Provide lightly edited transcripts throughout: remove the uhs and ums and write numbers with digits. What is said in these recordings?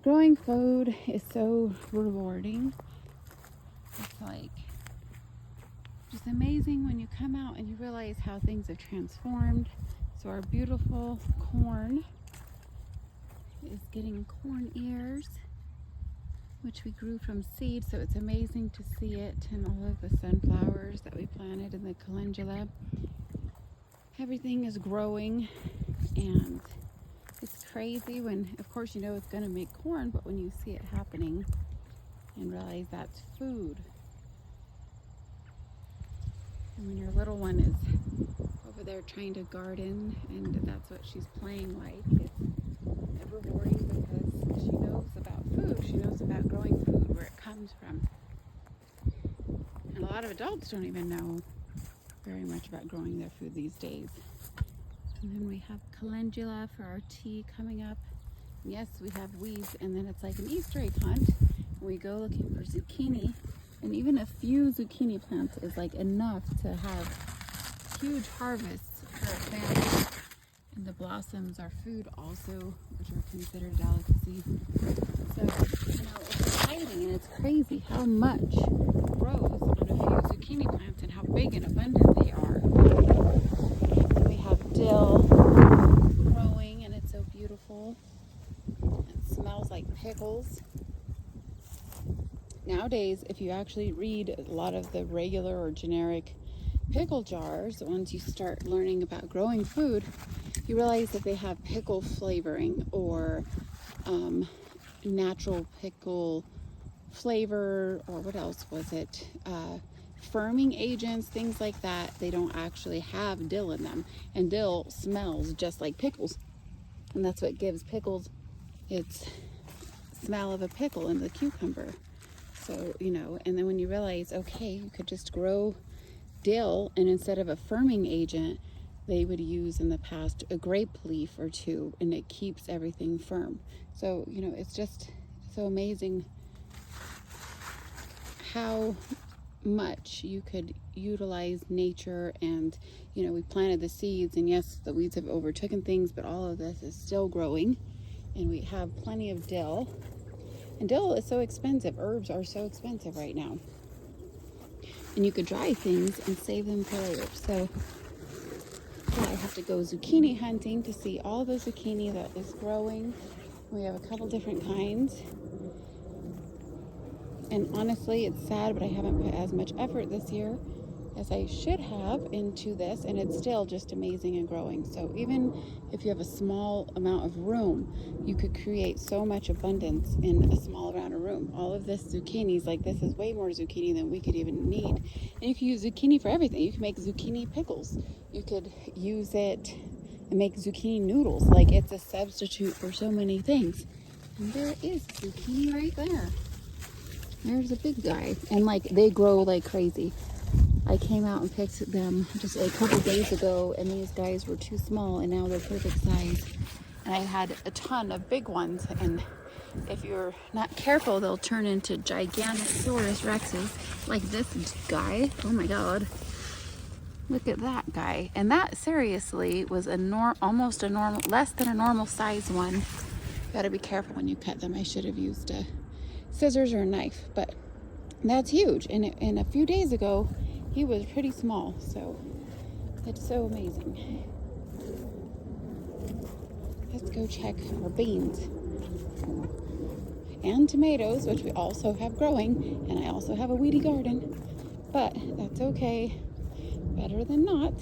growing food is so rewarding. It's like just amazing when you come out and you realize how things have transformed. So our beautiful corn is getting corn ears, which we grew from seed. So it's amazing to see it, and all of the sunflowers that we planted in the calendula. Everything is growing, and it's crazy when, of course, you know it's going to make corn, but when you see it happening and realize that's food. And when your little one is over there trying to garden, and that's what she's playing like, it's rewarding because she knows about food. She knows about growing food, where it comes from. And a lot of adults don't even know very much about growing their food these days. And then we have calendula for our tea coming up. And yes, we have weeds, and then it's like an Easter egg hunt. We go looking for zucchini, and even a few zucchini plants is like enough to have huge harvests for a family. And the blossoms are food also, which are considered delicacy. So, you know, it's exciting, and it's crazy how much grows on a few zucchini plants and how big and abundant they are. We have dill growing, and it's so beautiful. It smells like pickles. Nowadays, if you actually read a lot of the regular or generic pickle jars, once you start learning about growing food, you realize that they have pickle flavoring or natural pickle flavor, or what else was it? Firming agents, things like that. They don't actually have dill in them, and dill smells just like pickles, and that's what gives pickles its smell of a pickle in the cucumber. So, you know, and then when you realize, okay, you could just grow dill, and instead of a firming agent, they would use in the past a grape leaf or two, and it keeps everything firm. So, you know, it's just so amazing how much you could utilize nature. And, you know, we planted the seeds, and yes, the weeds have overtaken things, but all of this is still growing, and we have plenty of dill. And dill is so expensive. Herbs are so expensive right now. And you could dry things and save them for later. So I have to go zucchini hunting to see all the zucchini that is growing. We have a couple different kinds. And honestly, it's sad, but I haven't put as much effort this year as I should have into this, and it's still just amazing and growing. So even if you have a small amount of room, you could create so much abundance in a small amount of room. All of this zucchinis, like this is way more zucchini than we could even need. And you can use zucchini for everything. You can make zucchini pickles. You could use it and make zucchini noodles. Like, it's a substitute for so many things. And there is zucchini right there. There's a big guy, and like they grow like crazy. I came out and picked them just a couple days ago, and these guys were too small, and now they're perfect size. And I had a ton of big ones, and if you're not careful, they'll turn into Gigantosaurus rexes, like this guy. Oh my god, look at that guy. And that seriously was almost a normal, less than a normal size one. You gotta be careful when you cut them. I should have used a scissors or a knife, but that's huge. And a few days ago he was pretty small, so it's so amazing. Let's go check our beans and tomatoes, which we also have growing, and I also have a weedy garden, but that's okay, better than not.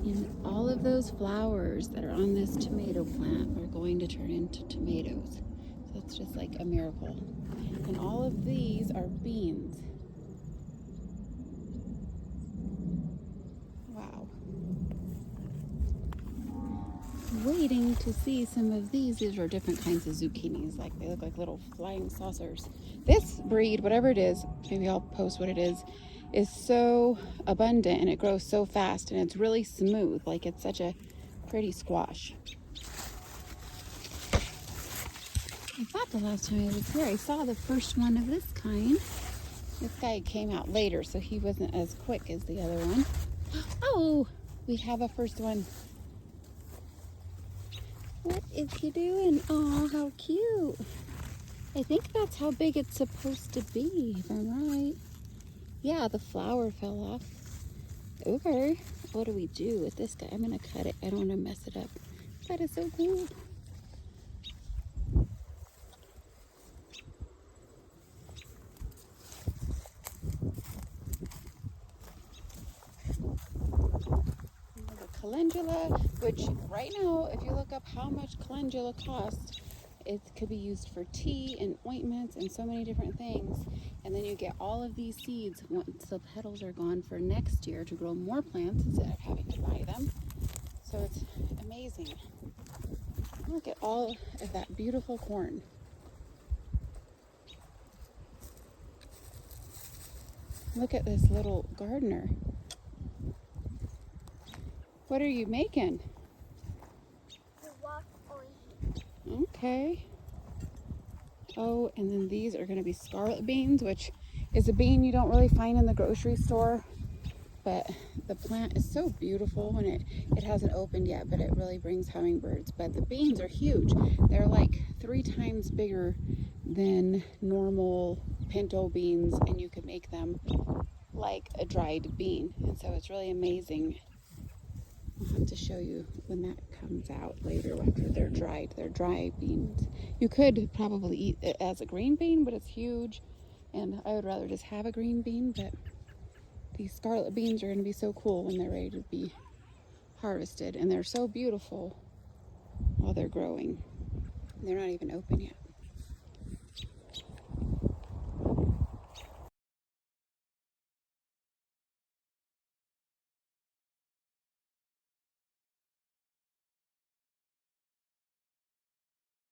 And all of those flowers that are on this tomato plant are going to turn into tomatoes. So it's just like a miracle. And all of these are beans. Wow. Waiting to see some of these. These are different kinds of zucchinis. Like, they look like little flying saucers. This breed, whatever it is, maybe I'll post what it is so abundant, and it grows so fast, and it's really smooth. Like, it's such a pretty squash. I thought the last time I was here, I saw the first one of this kind. This guy came out later, so he wasn't as quick as the other one. Oh, we have a first one. What is he doing? Oh, how cute. I think that's how big it's supposed to be, if I'm right. Yeah, the flower fell off. Okay, what do we do with this guy? I'm gonna cut it. I don't want to mess it up. That is so cool. The calendula, which right now, if you look up how much calendula costs, it could be used for tea and ointments and so many different things. And then you get all of these seeds once the petals are gone for next year to grow more plants instead of having to buy them. So it's amazing. Look at all of that beautiful corn. Look at this little gardener. What are you making? Okay. Oh, and then these are going to be scarlet beans, which is a bean you don't really find in the grocery store. But the plant is so beautiful, and it hasn't opened yet, but it really brings hummingbirds. But the beans are huge. They're like 3 times bigger than normal pinto beans, and you could make them like a dried bean. And so it's really amazing. I'll have to show you when that comes out later after they're dried. They're dry beans. You could probably eat it as a green bean, but it's huge. And I would rather just have a green bean, but these scarlet beans are going to be so cool when they're ready to be harvested. And they're so beautiful while they're growing. They're not even open yet.